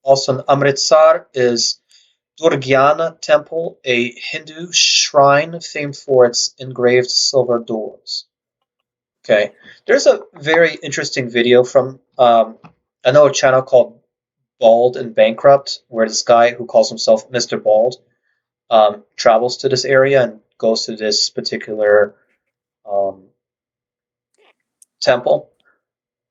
Also in Amritsar is Durgyana Temple, a Hindu shrine famed for its engraved silver doors. Okay, there's a very interesting video from I know a channel called Bald and Bankrupt, where this guy who calls himself Mr. Bald travels to this area and goes to this particular um, temple,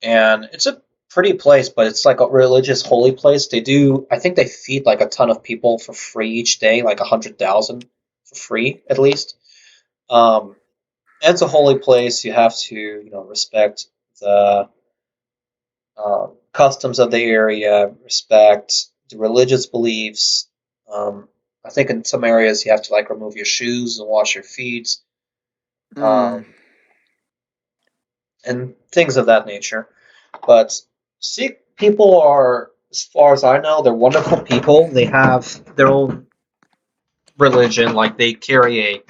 and it's a pretty place, but it's like a religious holy place. I think they feed like a ton of people for free each day, like 100,000 for free at least. Um, and it's a holy place. You have to, respect the customs of the area, respect the religious beliefs. I think in some areas you have to like remove your shoes and wash your feet, um, and things of that nature. But Sikh people are, as far as I know, they're wonderful people. They have their own religion, like they carry a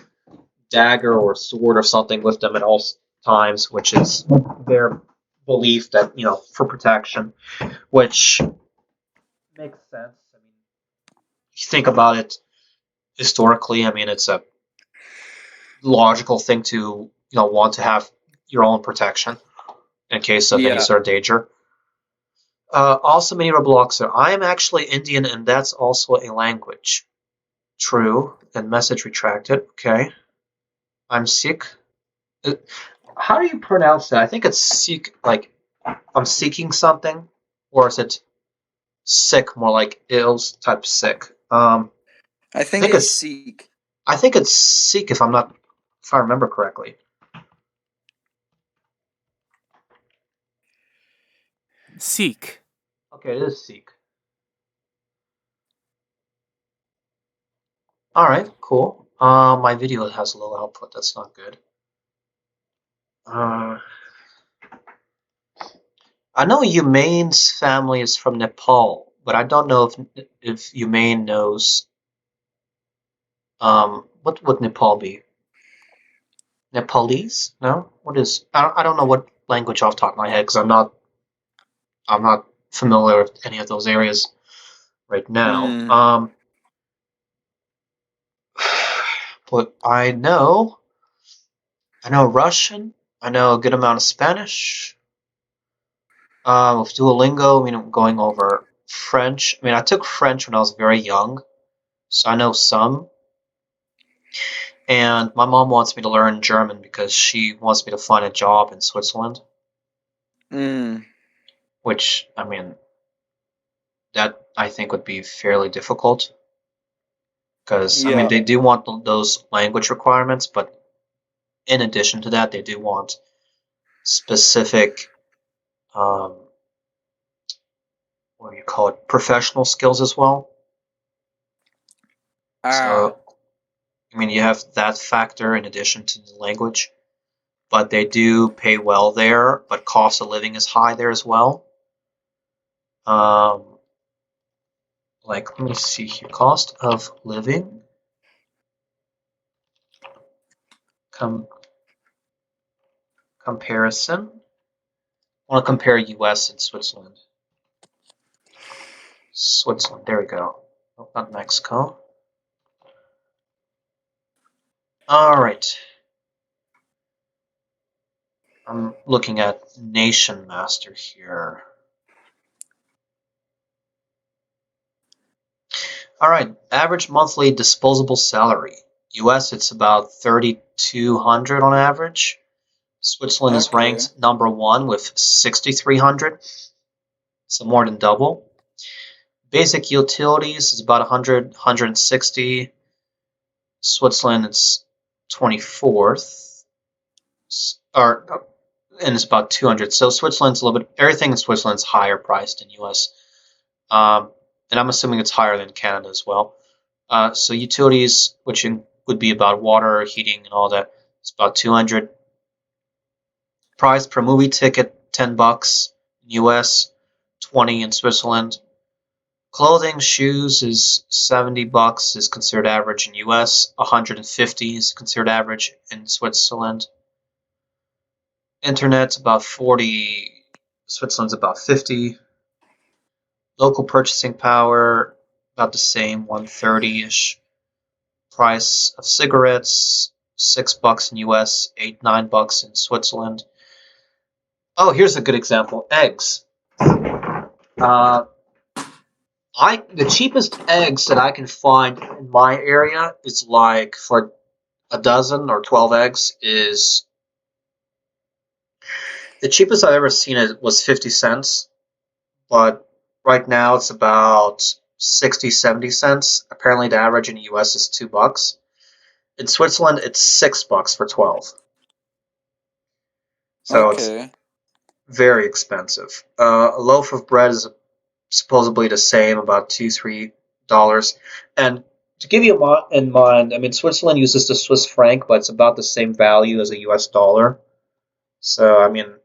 dagger or sword or something with them at all times, which is their belief that, for protection, which makes sense. I mean, if you think about it historically, I mean, it's a logical thing to, want to have your own protection in case of any sort of danger. Also, many Robloxer. I am actually Indian, and that's also a language. True. And message retracted. Okay. I'm Sikh. How do you pronounce that? I think it's Sikh, like I'm seeking something, or is it sick, more like ills type sick? I think it's Sikh. I think it's Sikh if I remember correctly. Sikh. Okay, it is Sikh. All right, cool. My video has low output. That's not good. I know Humane's family is from Nepal, but I don't know if Humane knows. What would Nepal be? Nepalese? No. What is? I don't know what language off the top of my head because I'm not familiar with any of those areas right now. But I know Russian. I know a good amount of Spanish. With Duolingo, I mean, I'm going over French. I mean, I took French when I was very young, so I know some. And my mom wants me to learn German because she wants me to find a job in Switzerland. Which, I mean, that I think would be fairly difficult. Because, I mean, they do want those language requirements, but in addition to that, they do want specific, what do you call it, professional skills as well. So, I mean, you have that factor in addition to the language, but they do pay well there, but cost of living is high there as well. Like, let me see here, cost of living. Comparison. I want to compare US and Switzerland. Switzerland, there we go. Oh, not Mexico. Alright. I'm looking at Nation Master here. Alright, average monthly disposable salary. US, it's about 3,200 on average. Switzerland is ranked number 1 with 6,300, so more than double. Basic utilities is about 100, 160. Switzerland, it's 24th, and it's about 200. So Switzerland's a little bit, everything in Switzerland's higher priced than US. And I'm assuming it's higher than Canada as well. So utilities, which would be about water, heating, and all that, it's about 200. Price per movie ticket, $10 in US, 20 in Switzerland. Clothing, shoes is $70 is considered average in US, 150 is considered average in Switzerland. Internet's about 40, Switzerland's about 50. Local purchasing power, about the same, 130-ish. Price of cigarettes, $6 in US, $8-9 in Switzerland. Oh, here's a good example. Eggs. The cheapest eggs that I can find in my area is like for a dozen or 12 eggs is the cheapest I've ever seen it was 50 cents, but right now it's about 60, 70 cents. Apparently the average in the US is $2. In Switzerland it's $6 for 12. So it's very expensive. A loaf of bread is supposedly the same, about $2-3. And to give you in mind, I mean, Switzerland uses the Swiss franc, but it's about the same value as a US dollar. So, I mean,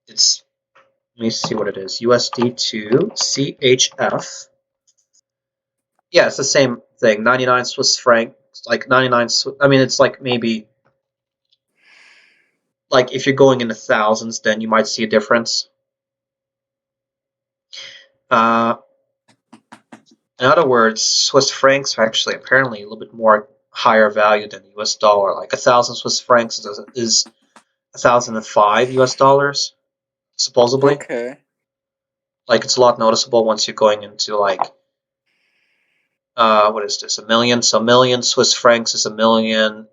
it's, let me see what it is. USD to CHF. Yeah, it's the same thing. 99 Swiss franc, like 99, I mean, it's like maybe, like if you're going into thousands, then you might see a difference. In other words, Swiss francs are actually apparently a little bit more higher value than the US dollar. Like 1,000 Swiss francs is 1,005 US dollars, supposedly. Like it's a lot noticeable once you're going into like, what is this, a million? So a million Swiss francs is a million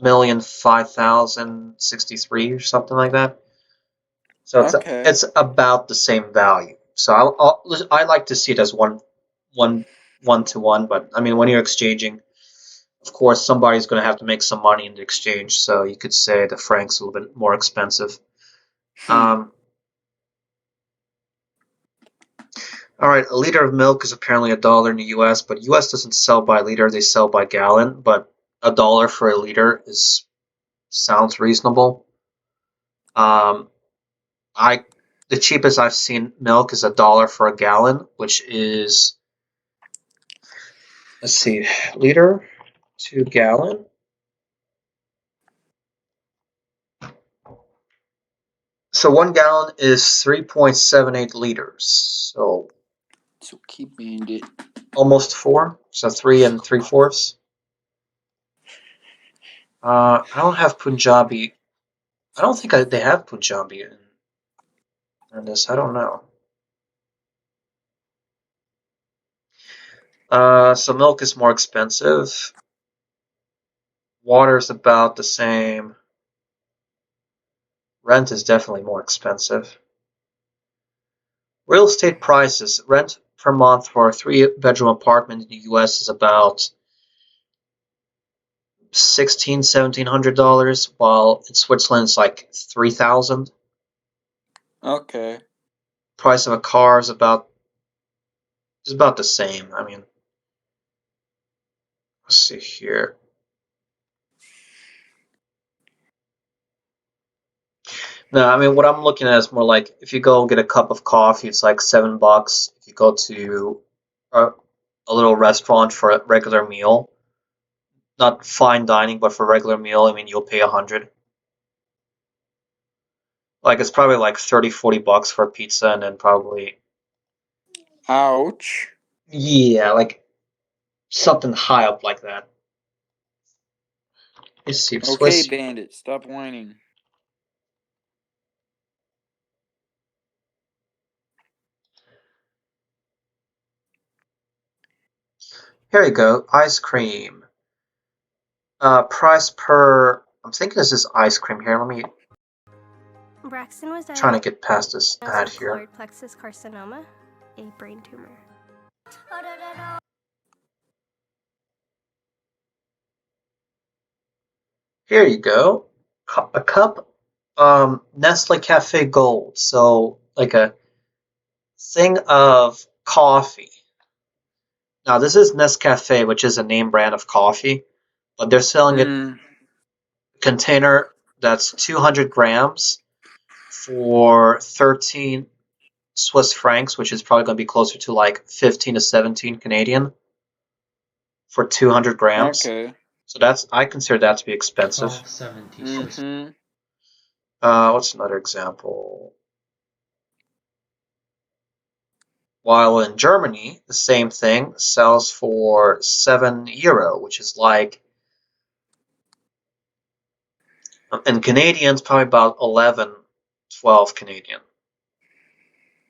5,063 or something like that. So it's about the same value. So I like to see it as one to one. But I mean, when you're exchanging, of course, somebody's going to have to make some money in the exchange. So you could say the franc's a little bit more expensive. All right, a liter of milk is apparently $1 in the U.S., but U.S. doesn't sell by liter; they sell by gallon. But $1 for a liter sounds reasonable. The cheapest I've seen milk is $1 for a gallon, which is, let's see, liter to gallon. So 1 gallon is 3.78 liters. So keep it almost 4. So 3 3/4. I don't have Punjabi. I don't think they have Punjabi in this. I don't know. So milk is more expensive. Water is about the same. Rent is definitely more expensive. Real estate prices. Rent per month for a 3-bedroom apartment in the U.S. is about $1,700, while in Switzerland it's like $3,000. Price of a car is about the same. I mean, see here. No, I mean, what I'm looking at is more like if you go get a cup of coffee, it's like $7. If you go to a little restaurant for a regular meal, not fine dining, but for a regular meal, I mean, you'll pay 100. Like, it's probably like 30, $40 for a pizza, and then probably, Ouch. yeah, like something high up like that. Let's see if Okay, Swiss. Bandit, stop whining. Here you go, ice cream. Price per. I'm thinking this is ice cream here. Let me. Braxton was Trying to get past this ad diagnosed with here. choroid plexus carcinoma, a brain tumor. Here you go. A cup. Nestle Cafe Gold. So like a thing of coffee. Now this is Nescafe, which is a name brand of coffee, but they're selling it container that's 200 grams for 13 Swiss francs, which is probably going to be closer to like 15 to 17 Canadian for 200 grams. Okay. So I consider that to be expensive. 12.70 What's another example? While in Germany, the same thing sells for €7, which is like, in Canadians, probably about 11, 12 Canadian.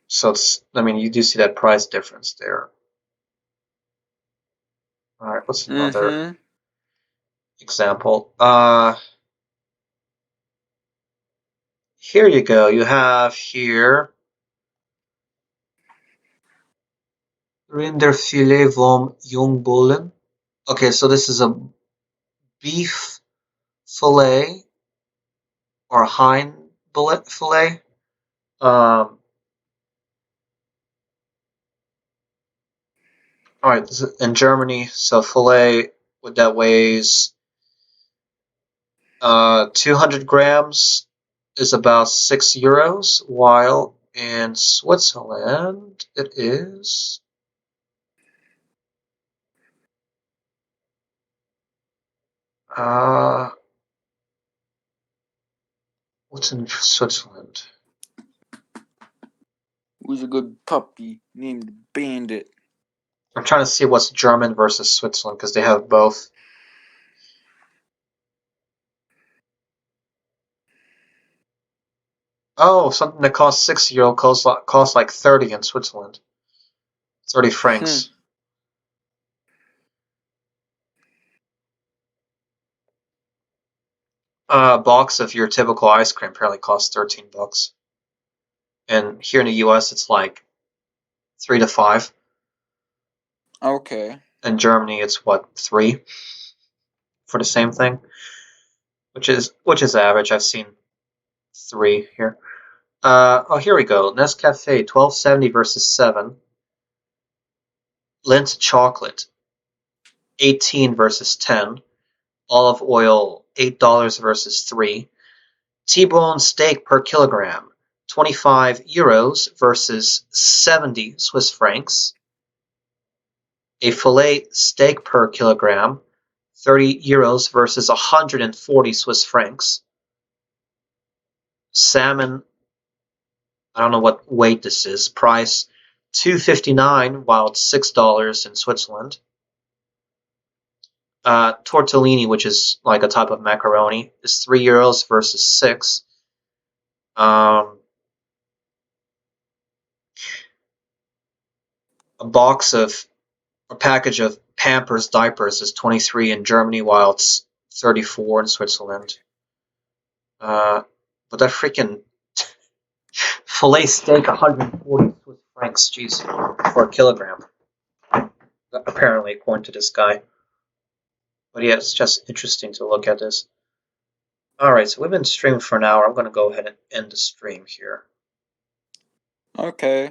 So it's, I mean, you do see that price difference there. All right, what's another example? Here you go. You have here Rinderfilet vom Jungbullen. Okay, so this is a beef fillet or hind fillet. All right, this is in Germany, so fillet that weighs 200 grams is about €6, while in Switzerland it is what's in Switzerland? Who's a good puppy named Bandit? I'm trying to see what's German versus Switzerland because they have both. Oh, something that costs €6 costs like 30 in Switzerland. 30 francs. A box of your typical ice cream apparently costs $13. And here in the US it's like 3 to 5. Okay. In Germany it's what, 3 for the same thing? Which is average. I've seen 3 here. Oh, here we go. Nescafe, 12.70 versus 7. Lindt chocolate, 18 versus 10. Olive oil, $8 versus 3. T-bone steak per kilogram, €25 versus 70 Swiss francs. A filet steak per kilogram, €30 versus 140 Swiss francs. Salmon, I don't know what weight this is. Price $2.59, while it's $6 in Switzerland. Tortellini, which is like a type of macaroni, is €3 versus 6. A package of Pampers diapers is 23 in Germany, while it's 34 in Switzerland. But that freaking filet steak, 140 Swiss francs, jeez, for a kilogram. Apparently, according to this guy. But yeah, it's just interesting to look at this. Alright, so we've been streaming for an hour. I'm going to go ahead and end the stream here. Okay.